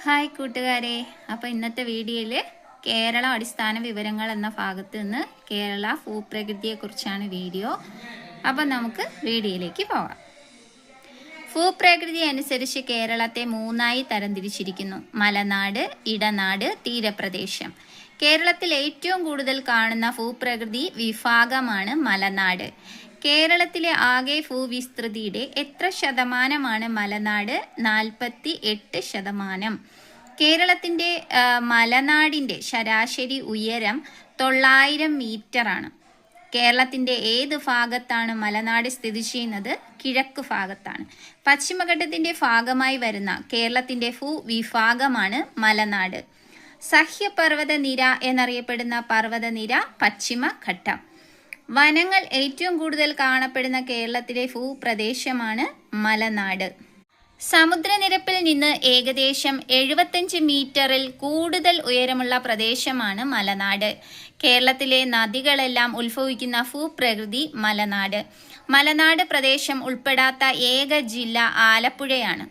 Hi കൂട്ടുകാരെ, അപ്പോൾ ഇന്നത്തെ വീഡിയോയിൽ കേരള അടിസ്ഥാന വിവരങ്ങൾ എന്ന ഭാഗത്ത് നിന്ന് കേരള ഭൂപ്രകൃതിയെക്കുറിച്ചാണ് വീഡിയോ. അപ്പോൾ നമുക്ക് വീഡിയോയിലേക്ക് പോകാം. ഭൂപ്രകൃതി അനുസരിച്ച് കേരളത്തെ മൂന്നായി തരംതിരിച്ചിരിക്കുന്നു: മലനാട്, ഇടനാട്, തീരപ്രദേശം. കേരളത്തിൽ ഏറ്റവും കൂടുതൽ കാണുന്ന ഭൂപ്രകൃതി വിഭാഗമാണ് മലനാട്. കേരളത്തിലെ ആകെ ഭൂവിസ്തൃതിയുടെ എത്ര ശതമാനമാണ് മലനാട്? 48%. കേരളത്തിൻ്റെ മലനാടിൻ്റെ ശരാശരി ഉയരം 900 മീറ്ററാണ്. കേരളത്തിൻ്റെ ഏത് ഭാഗത്താണ് മലനാട് സ്ഥിതി ചെയ്യുന്നത്? കിഴക്ക് ഭാഗത്താണ്. പശ്ചിമഘട്ടത്തിൻ്റെ ഭാഗമായി വരുന്ന കേരളത്തിൻ്റെ ഭൂവിഭാഗമാണ് മലനാട്. സഹ്യപർവ്വത നിര എന്നറിയപ്പെടുന്ന പർവ്വതനിര പശ്ചിമഘട്ടം. വനങ്ങൾ ഏറ്റവും കൂടുതൽ കാണപ്പെടുന്ന കേരളത്തിലെ ഭൂപ്രദേശമാണ് മലനാട്. സമുദ്രനിരപ്പിൽ നിന്ന് ഏകദേശം 75 മീറ്ററിൽ കൂടുതൽ ഉയരമുള്ള പ്രദേശമാണ് മലനാട്. കേരളത്തിലെ നദികളെല്ലാം ഉത്ഭവിക്കുന്ന ഭൂപ്രകൃതി മലനാട്. മലനാട് പ്രദേശം ഉൾപ്പെടാത്ത ഏക ജില്ല ആലപ്പുഴയാണ്.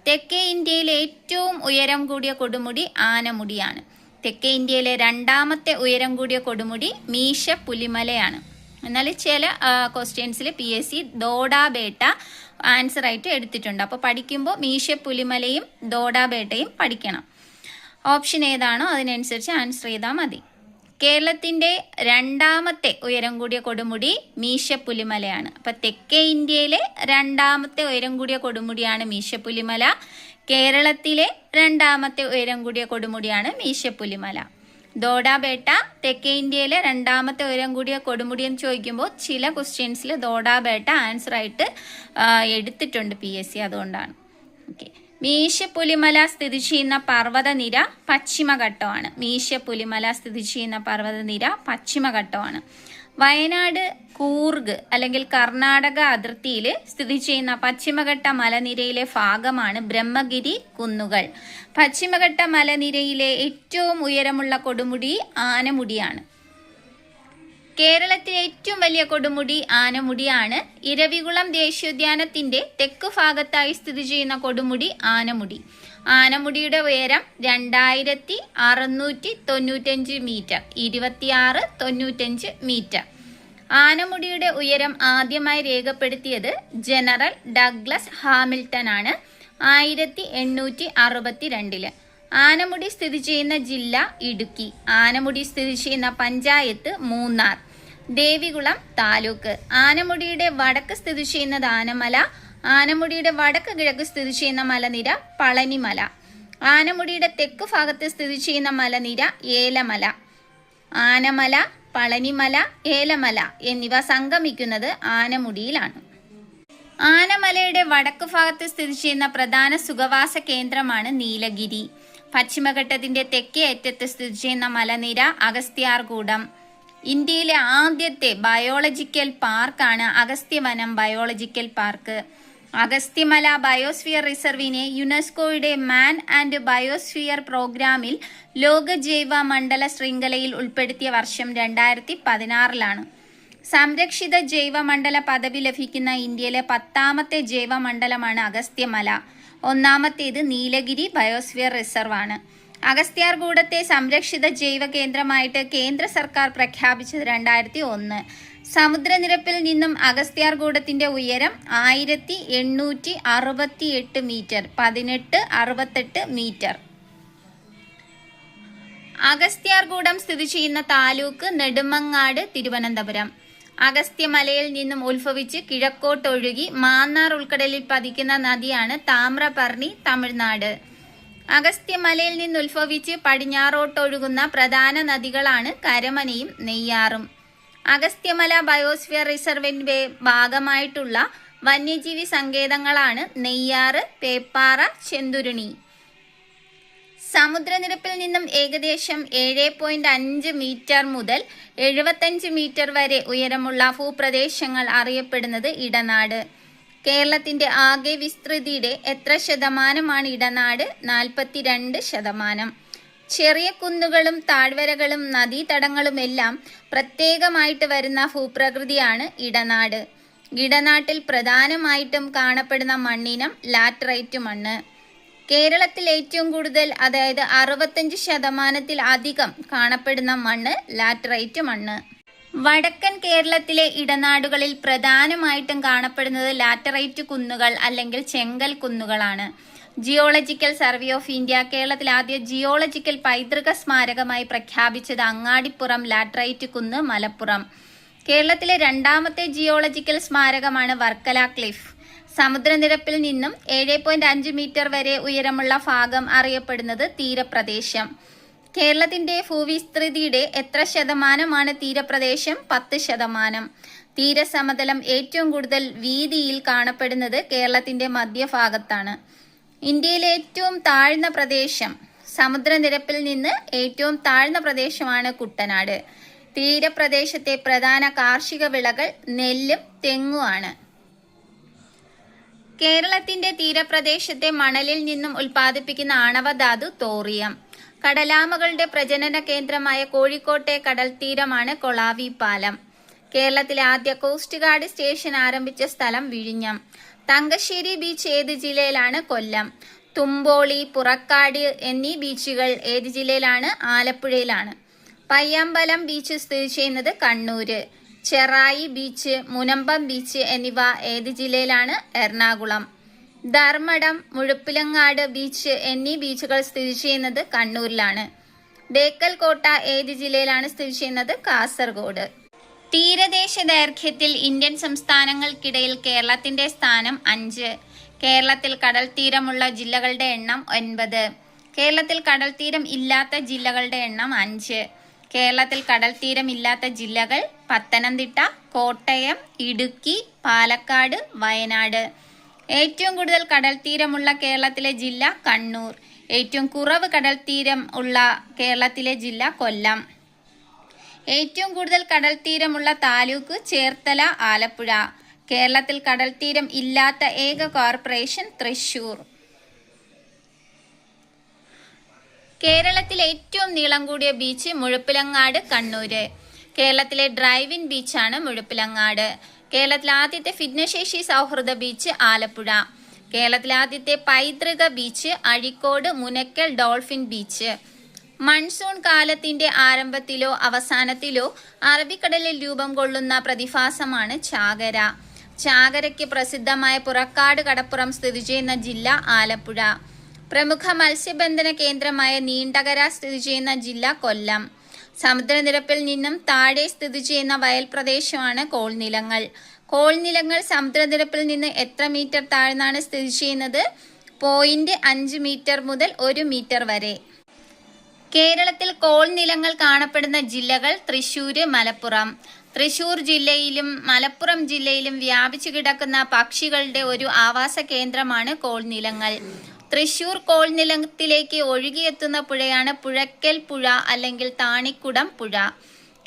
തെക്കേ ഇന്ത്യയിലെ ഏറ്റവും ഉയരം കൂടിയ കൊടുമുടി ആനമുടിയാണ്. തെക്കേ ഇന്ത്യയിലെ രണ്ടാമത്തെ ഉയരം കൂടിയ കൊടുമുടി മീശ പുലിമലയാണ്. എന്നാൽ ചില ക്വസ്റ്റ്യൻസിൽ PSC ദോഡാബേട്ട ആൻസർ ആയിട്ട് എടുത്തിട്ടുണ്ട്. അപ്പോൾ പഠിക്കുമ്പോൾ മീശ പുലിമലയും ദോഡാബേട്ടയും പഠിക്കണം. ഓപ്ഷൻ ഏതാണോ അതിനനുസരിച്ച് ആൻസർ ചെയ്താൽ മതി. കേരളത്തിൻ്റെ രണ്ടാമത്തെ ഉയരം കൂടിയ കൊടുമുടി മീശ പുലിമലയാണ്. അപ്പോൾ തെക്കേ ഇന്ത്യയിലെ രണ്ടാമത്തെ ഉയരം കൂടിയ കൊടുമുടിയാണ് മീശ പുലിമല. കേരളത്തിലെ രണ്ടാമത്തെ ഉയരം കൂടിയ കൊടുമുടിയാണ് മീശ പുലിമല. ദോഡാബേട്ട തെക്കേ ഇന്ത്യയിലെ രണ്ടാമത്തെ ഉയരം കൂടിയ കൊടുമുടി എന്ന് ചോദിക്കുമ്പോൾ ചില ക്വസ്റ്റ്യൻസിൽ ദോഡാബേട്ട ആൻസർ ആയിട്ട് എടുത്തിട്ടുണ്ട് PSC, അതുകൊണ്ടാണ്. ഓക്കെ. മീശ പുലിമല സ്ഥിതി ചെയ്യുന്ന പർവ്വതനിര പശ്ചിമഘട്ടമാണ്. മീശ പുലിമല സ്ഥിതി ചെയ്യുന്ന പർവ്വതനിര പശ്ചിമഘട്ടമാണ്. വയനാട്, കൂർഗ് അല്ലെങ്കിൽ കർണാടക അതിർത്തിയിൽ സ്ഥിതി ചെയ്യുന്ന പശ്ചിമഘട്ട മലനിരയിലെ ഭാഗമാണ് ബ്രഹ്മഗിരി കുന്നുകൾ. പശ്ചിമഘട്ട മലനിരയിലെ ഏറ്റവും ഉയരമുള്ള കൊടുമുടി ആനമുടിയാണ്. കേരളത്തിലെ ഏറ്റവും വലിയ കൊടുമുടി ആനമുടിയാണ്. ഇരവികുളം ദേശീയോദ്യാനത്തിന്റെ തെക്കു ഭാഗത്തായി സ്ഥിതി ചെയ്യുന്ന കൊടുമുടി ആനമുടി. ആനമുടിയുടെ ഉയരം 2695 മീറ്റർ, 2695 മീറ്റർ. ആനമുടിയുടെ ഉയരം ആദ്യമായി രേഖപ്പെടുത്തിയത് ജനറൽ ഡഗ്ലസ് ഹാമിൽട്ടൺ ആണ് 1862. ആനമുടി സ്ഥിതി ചെയ്യുന്ന ജില്ല ഇടുക്കി. ആനമുടി സ്ഥിതി ചെയ്യുന്ന പഞ്ചായത്ത് മൂന്നാർ. ദേവികുളം താലൂക്ക്. ആനമുടിയുടെ വടക്ക് സ്ഥിതി ചെയ്യുന്നത് ആനമല. ആനമുടിയുടെ വടക്ക് കിഴക്ക് സ്ഥിതി ചെയ്യുന്ന മലനിര പളനിമല. ആനമുടിയുടെ തെക്കു ഭാഗത്ത് സ്ഥിതി ചെയ്യുന്ന മലനിര ഏലമല. ആനമല, പളനിമല, ഏലമല എന്നിവ സംഗമിക്കുന്നത് ആനമുടിയിലാണ്. ആനമലയുടെ വടക്കു ഭാഗത്ത് സ്ഥിതി ചെയ്യുന്ന പ്രധാന സുഖവാസ കേന്ദ്രമാണ് നീലഗിരി. പശ്ചിമഘട്ടത്തിന്റെ തെക്കേ അറ്റത്ത് സ്ഥിതി ചെയ്യുന്ന മലനിര അഗസ്ത്യാർകൂടം. ഇന്ത്യയിലെ ആദ്യത്തെ ബയോളജിക്കൽ പാർക്കാണ് Agasthyavanam biological park. Agasthyamala biosphere റിസർവിനെ യുനെസ്കോയുടെ മാൻ ആൻഡ് ബയോസ്ഫിയർ പ്രോഗ്രാമിൽ ലോക ജൈവ മണ്ഡല ശൃംഖലയിൽ ഉൾപ്പെടുത്തിയ വർഷം 2016. സംരക്ഷിത ജൈവമണ്ഡല പദവി ലഭിക്കുന്ന ഇന്ത്യയിലെ 10ാമത്തെ ജൈവമണ്ഡലമാണ് അഗസ്ത്യമല. ഒന്നാമത്തേത് നീലഗിരി ബയോസ്ഫിയർ റിസർവാണ്. അഗസ്ത്യാർകൂടത്തെ സംരക്ഷിത ജൈവ കേന്ദ്രമായിട്ട് കേന്ദ്ര സർക്കാർ പ്രഖ്യാപിച്ചത് 2001. സമുദ്രനിരപ്പിൽ നിന്നും അഗസ്ത്യാർകൂടത്തിന്റെ ഉയരം 1868 മീറ്റർ, 1868 മീറ്റർ. അഗസ്ത്യാർകൂടം സ്ഥിതി ചെയ്യുന്ന താലൂക്ക് നെടുമങ്ങാട്, തിരുവനന്തപുരം. അഗസ്ത്യമലയിൽ നിന്നും ഉത്ഭവിച്ച് കിഴക്കോട്ടൊഴുകി മാന്നാർ ഉൾക്കടലിൽ പതിക്കുന്ന നദിയാണ് താമ്രപർണി, തമിഴ്നാട്. അഗസ്ത്യമലയിൽ നിന്ന് ഉത്ഭവിച്ച് പടിഞ്ഞാറോട്ടൊഴുകുന്ന പ്രധാന നദികളാണ് കരമനയും നെയ്യാറും. അഗസ്ത്യമല ബയോസ്ഫിയർ റിസർവിന്റെ ഭാഗമായിട്ടുള്ള വന്യജീവി സങ്കേതങ്ങളാണ് നെയ്യാറ്, പേപ്പാറ, ചെന്തുരുണി. സമുദ്രനിരപ്പിൽ നിന്നും ഏകദേശം 7.5 മീറ്റർ മുതൽ 75 മീറ്റർ വരെ ഉയരമുള്ള ഭൂപ്രദേശങ്ങൾ അറിയപ്പെടുന്നത് ഇടനാട്. കേരളത്തിന്റെ ആകെ വിസ്തൃതിയുടെ എത്ര ശതമാനമാണ് ഇടനാട്? 42%. ചെറിയ കുന്നുകളും താഴ്വരകളും നദീതടങ്ങളുമെല്ലാം പ്രത്യേകമായിട്ട് വരുന്ന ഭൂപ്രകൃതിയാണ് ഇടനാട്. ഇടനാട്ടിൽ പ്രധാനമായിട്ടും കാണപ്പെടുന്ന മണ്ണിനം ലാറ്ററൈറ്റ് മണ്ണ്. കേരളത്തിൽ ഏറ്റവും കൂടുതൽ, അതായത് 65% കാണപ്പെടുന്ന മണ്ണ് ലാറ്ററൈറ്റ് മണ്ണ്. വടക്കൻ കേരളത്തിലെ ഇടനാടുകളിൽ പ്രധാനമായിട്ടും കാണപ്പെടുന്നത് ലാറ്ററൈറ്റ് കുന്നുകൾ അല്ലെങ്കിൽ ചെങ്കൽ കുന്നുകളാണ്. ജിയോളജിക്കൽ സർവേ ഓഫ് ഇന്ത്യ കേരളത്തിൽ ആദ്യ ജിയോളജിക്കൽ പൈതൃക സ്മാരകമായി പ്രഖ്യാപിച്ചത് അങ്ങാടിപ്പുറം ലാറ്ററൈറ്റ് കുന്ന്, മലപ്പുറം. കേരളത്തിലെ രണ്ടാമത്തെ ജിയോളജിക്കൽ സ്മാരകമാണ് വർക്കല ക്ലിഫ്. സമുദ്രനിരപ്പിൽ നിന്നും 7.5 മീറ്റർ വരെ ഉയരമുള്ള ഭാഗം അറിയപ്പെടുന്നത് തീരപ്രദേശം. കേരളത്തിന്റെ ഭൂവിസ്തൃതിയുടെ എത്ര ശതമാനമാണ് തീരപ്രദേശം? 10%. തീരസമതലം ഏറ്റവും കൂടുതൽ വീതിയിൽ കാണപ്പെടുന്നത് കേരളത്തിന്റെ മധ്യഭാഗത്താണ്. ഇന്ത്യയിലെ ഏറ്റവും താഴ്ന്ന പ്രദേശം, സമുദ്രനിരപ്പിൽ നിന്ന് ഏറ്റവും താഴ്ന്ന പ്രദേശമാണ് കുട്ടനാട്. തീരപ്രദേശത്തെ പ്രധാന കാർഷിക വിളകൾ നെല്ലും തെങ്ങുമാണ്. കേരളത്തിന്റെ തീരപ്രദേശത്തെ മണലിൽ നിന്നും ഉൽപ്പാദിപ്പിക്കുന്ന ആണവധാതു തോറിയം. കടലാമകളുടെ പ്രജനന കേന്ദ്രമായ കോഴിക്കോട്ടെ കടൽത്തീരമാണ് കൊളാവി പാലം. കേരളത്തിലെ ആദ്യ കോസ്റ്റ് ഗാർഡ് സ്റ്റേഷൻ ആരംഭിച്ച സ്ഥലം വിഴിഞ്ഞം. തങ്കശ്ശേരി ബീച്ച് ഏത് ജില്ലയിലാണ്? കൊല്ലം. തുമ്പോളി, പുറക്കാട് എന്നീ ബീച്ചുകൾ ഏത് ജില്ലയിലാണ്? ആലപ്പുഴയിലാണ്. പയ്യാമ്പലം ബീച്ച് സ്ഥിതി ചെയ്യുന്നത് കണ്ണൂര്. ചെറായി ബീച്ച്, മുനമ്പം ബീച്ച് എന്നിവ ഏത് ജില്ലയിലാണ്? എറണാകുളം. ധർമ്മടം, മുഴപ്പിലങ്ങാട് ബീച്ച് എന്നീ ബീച്ചുകൾ സ്ഥിതി ചെയ്യുന്നത് കണ്ണൂരിലാണ്. ബേക്കൽ കോട്ട ഏത് ജില്ലയിലാണ് സ്ഥിതി ചെയ്യുന്നത്? കാസർഗോഡ്. തീരദേശ ദൈർഘ്യത്തിൽ ഇന്ത്യൻ സംസ്ഥാനങ്ങൾക്കിടയിൽ കേരളത്തിന്റെ സ്ഥാനം 5. കേരളത്തിൽ കടൽ തീരമുള്ള ജില്ലകളുടെ എണ്ണം 9. കേരളത്തിൽ കടൽ തീരം ഇല്ലാത്ത ജില്ലകളുടെ എണ്ണം 5. കേരളത്തിൽ കടൽ തീരം ഇല്ലാത്ത ജില്ലകൾ പത്തനംതിട്ട, കോട്ടയം, ഇടുക്കി, പാലക്കാട്, വയനാട്. ഏറ്റവും കൂടുതൽ കടൽ തീരമുള്ള കേരളത്തിലെ ജില്ല കണ്ണൂർ. ഏറ്റവും കുറവ് കടൽ തീരം ഉള്ള കേരളത്തിലെ ജില്ല കൊല്ലം. ഏറ്റവും കൂടുതൽ കടൽ തീരമുള്ള താലൂക്ക് ചേർത്തല, ആലപ്പുഴ. കേരളത്തിൽ കടൽ തീരം ഇല്ലാത്ത ഏക കോർപ്പറേഷൻ തൃശൂർ. കേരളത്തിലെ ഏറ്റവും നീളം കൂടിയ ബീച്ച് മുഴപ്പിലങ്ങാട്, കണ്ണൂര്. കേരളത്തിലെ ഡ്രൈവിൻ ബീച്ചാണ് മുഴപ്പിലങ്ങാട്. കേരളത്തിലെ ആദ്യത്തെ ഭിന്നശേഷി സൗഹൃദ ബീച്ച് ആലപ്പുഴ. കേരളത്തിലെ ആദ്യത്തെ പൈതൃക beach Azhikode Munakkal dolphin beach. Monsoon കാലത്തിന്റെ ആരംഭത്തിലോ അവസാനത്തിലോ അറബിക്കടലിൽ രൂപം കൊള്ളുന്ന പ്രതിഭാസമാണ് ചാകര. ചാകരയ്ക്ക് പ്രസിദ്ധമായ പുറക്കാട് കടപ്പുറം സ്ഥിതി ചെയ്യുന്ന ജില്ല ആലപ്പുഴ. പ്രമുഖ മത്സ്യബന്ധന കേന്ദ്രമായ നീണ്ടകര സ്ഥിതി ചെയ്യുന്ന ജില്ല കൊല്ലം. സമുദ്രനിരപ്പിൽ നിന്നും താഴെ സ്ഥിതി ചെയ്യുന്ന വയൽ പ്രദേശമാണ് കോൾനിലങ്ങൾ. കോൾനിലങ്ങൾ സമുദ്രനിരപ്പിൽ നിന്ന് എത്ര മീറ്റർ താഴ്ന്നാണ് സ്ഥിതി ചെയ്യുന്നത്? 0.5 മീറ്റർ മുതൽ 1 മീറ്റർ വരെ. കേരളത്തിൽ കോൾനിലങ്ങൾ കാണപ്പെടുന്ന ജില്ലകൾ തൃശ്ശൂര്, മലപ്പുറം. തൃശ്ശൂർ ജില്ലയിലും മലപ്പുറം ജില്ലയിലും വ്യാപിച്ചു കിടക്കുന്ന പക്ഷികളുടെ ഒരു ആവാസ കേന്ദ്രമാണ് കോൾനിലങ്ങൾ. തൃശ്ശൂർ കോൾനിലത്തിലേക്ക് ഒഴുകിയെത്തുന്ന പുഴയാണ് പുഴയ്ക്കൽ പുഴ അല്ലെങ്കിൽ താണിക്കുടം പുഴ.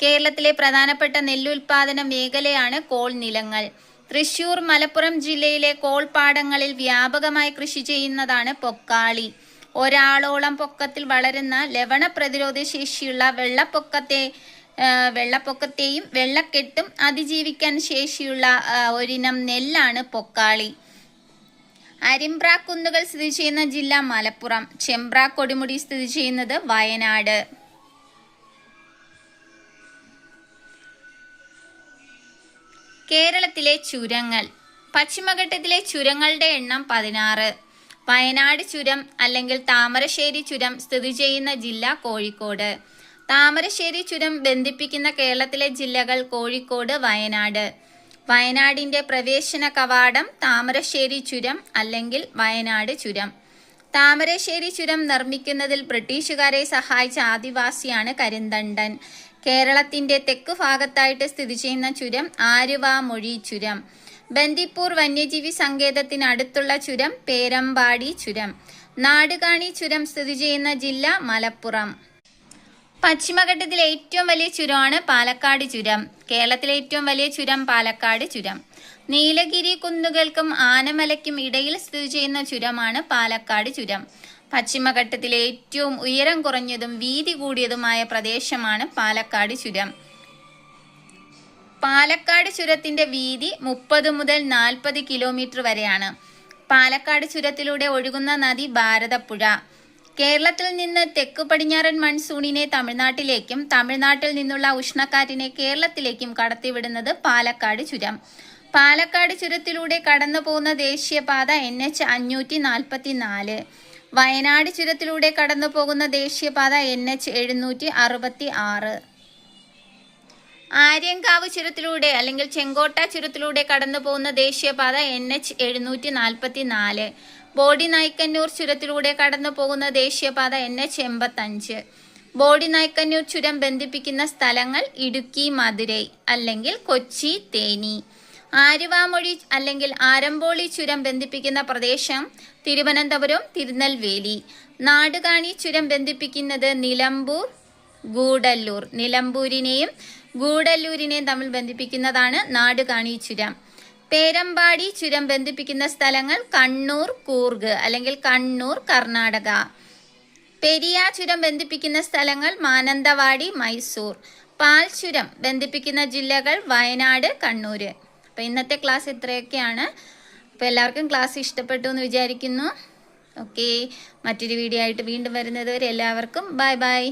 കേരളത്തിലെ പ്രധാനപ്പെട്ട നെല്ലുൽപാദന മേഖലയാണ് കോൾനിലങ്ങൾ. തൃശ്ശൂർ, മലപ്പുറം ജില്ലയിലെ കോൾപ്പാടങ്ങളിൽ വ്യാപകമായി കൃഷി ചെയ്യുന്നതാണ് പൊക്കാളി. ഒരാളോളം പൊക്കത്തിൽ വളരുന്ന ലവണ പ്രതിരോധ ശേഷിയുള്ള വെള്ളപ്പൊക്കത്തെയും വെള്ളക്കെട്ടും അതിജീവിക്കാൻ ശേഷിയുള്ള ഒരിനം നെല്ലാണ് പൊക്കാളി. അരിമ്പ്ര കുന്നുകൾ സ്ഥിതി ചെയ്യുന്ന ജില്ല മലപ്പുറം. ചെമ്പ്ര കൊടുമുടി സ്ഥിതി ചെയ്യുന്നത് വയനാട്. കേരളത്തിലെ ചുരങ്ങൾ. പശ്ചിമഘട്ടത്തിലെ ചുരങ്ങളുടെ എണ്ണം 16. വയനാട് ചുരം അല്ലെങ്കിൽ താമരശ്ശേരി ചുരം സ്ഥിതി ചെയ്യുന്ന ജില്ല കോഴിക്കോട്. താമരശ്ശേരി ചുരം ബന്ധിപ്പിക്കുന്ന കേരളത്തിലെ ജില്ലകൾ കോഴിക്കോട്, വയനാട്. വയനാടിന്റെ പ്രവേശന കവാടം താമരശ്ശേരി ചുരം അല്ലെങ്കിൽ വയനാട് ചുരം. താമരശ്ശേരി ചുരം നിർമ്മിക്കുന്നതിൽ ബ്രിട്ടീഷുകാരെ സഹായിച്ച ആദിവാസിയാണ് കരിന്തണ്ടൻ. കേരളത്തിന്റെ തെക്കു ഭാഗത്തായിട്ട് സ്ഥിതി ചെയ്യുന്ന ചുരം ആലുവാമൊഴി ചുരം. ബന്ദിപ്പൂർ വന്യജീവി സങ്കേതത്തിനടുത്തുള്ള ചുരം പേരമ്പാടി ചുരം. നാടുകാണി ചുരം സ്ഥിതി ചെയ്യുന്ന ജില്ല മലപ്പുറം. പശ്ചിമഘട്ടത്തിലെ ഏറ്റവും വലിയ ചുരമാണ് പാലക്കാട് ചുരം. കേരളത്തിലെ ഏറ്റവും വലിയ ചുരം പാലക്കാട് ചുരം. നീലഗിരി കുന്നുകൾക്കും ആനമലയ്ക്കും ഇടയിൽ സ്ഥിതി ചെയ്യുന്ന ചുരമാണ് പാലക്കാട് ചുരം. പശ്ചിമഘട്ടത്തിലെ ഏറ്റവും ഉയരം കുറഞ്ഞതും വീതി കൂടിയതുമായ പ്രദേശമാണ് പാലക്കാട് ചുരം. പാലക്കാട് ചുരത്തിന്റെ വീതി 30 മുതൽ 40 കിലോമീറ്റർ വരെയാണ്. പാലക്കാട് ചുരത്തിലൂടെ ഒഴുകുന്ന നദി ഭാരതപ്പുഴ. കേരളത്തിൽ നിന്ന് തെക്കു പടിഞ്ഞാറൻ മൺസൂണിനെ തമിഴ്നാട്ടിലേക്കും തമിഴ്നാട്ടിൽ നിന്നുള്ള ഉഷ്ണക്കാറ്റിനെ കേരളത്തിലേക്കും കടത്തിവിടുന്നത് പാലക്കാട് ചുരം. പാലക്കാട് ചുരത്തിലൂടെ കടന്നു പോകുന്ന ദേശീയപാത NH 544. വയനാട് ചുരത്തിലൂടെ കടന്നു പോകുന്ന ദേശീയപാത NH 766. ആര്യങ്കാവ് ചുരത്തിലൂടെ അല്ലെങ്കിൽ ചെങ്കോട്ട ചുരത്തിലൂടെ കടന്നു പോകുന്ന ദേശീയപാത NH 744. ബോഡിനായ്ക്കന്നൂർ ചുരത്തിലൂടെ കടന്നു പോകുന്ന ദേശീയപാത NH 85. ബോഡിനായ്ക്കന്നൂർ ചുരം ബന്ധിപ്പിക്കുന്ന സ്ഥലങ്ങൾ ഇടുക്കി മധുരൈ അല്ലെങ്കിൽ കൊച്ചി തേനി. ആലുവാമൊഴി അല്ലെങ്കിൽ ആരംബോളി ചുരം ബന്ധിപ്പിക്കുന്ന പ്രദേശം തിരുവനന്തപുരം തിരുനെൽവേലി. നാടുകാണി ചുരം ബന്ധിപ്പിക്കുന്നത് നിലമ്പൂർ ഗൂഡല്ലൂർ. നിലമ്പൂരിനെയും ഗൂഡല്ലൂരിനെയും തമ്മിൽ ബന്ധിപ്പിക്കുന്നതാണ് നാടുകാണി ചുരം. പേരമ്പാടി ചുരം ബന്ധിപ്പിക്കുന്ന സ്ഥലങ്ങൾ കണ്ണൂർ കൂർഗ് അല്ലെങ്കിൽ കണ്ണൂർ കർണാടക. പെരിയ ചുരം ബന്ധിപ്പിക്കുന്ന സ്ഥലങ്ങൾ മാനന്തവാടി മൈസൂർ. പാൽ ചുരം ബന്ധിപ്പിക്കുന്ന ജില്ലകൾ വയനാട് കണ്ണൂർ. അപ്പോൾ ഇന്നത്തെ ക്ലാസ് ഇത്രയൊക്കെയാണ്. അപ്പോൾ എല്ലാവർക്കും ക്ലാസ് ഇഷ്ടപ്പെട്ടു എന്ന് വിചാരിക്കുന്നു. ഓക്കെ, മറ്റൊരു വീഡിയോ ആയിട്ട് വീണ്ടും വരുന്നത് വരെ എല്ലാവർക്കും ബൈ ബൈ.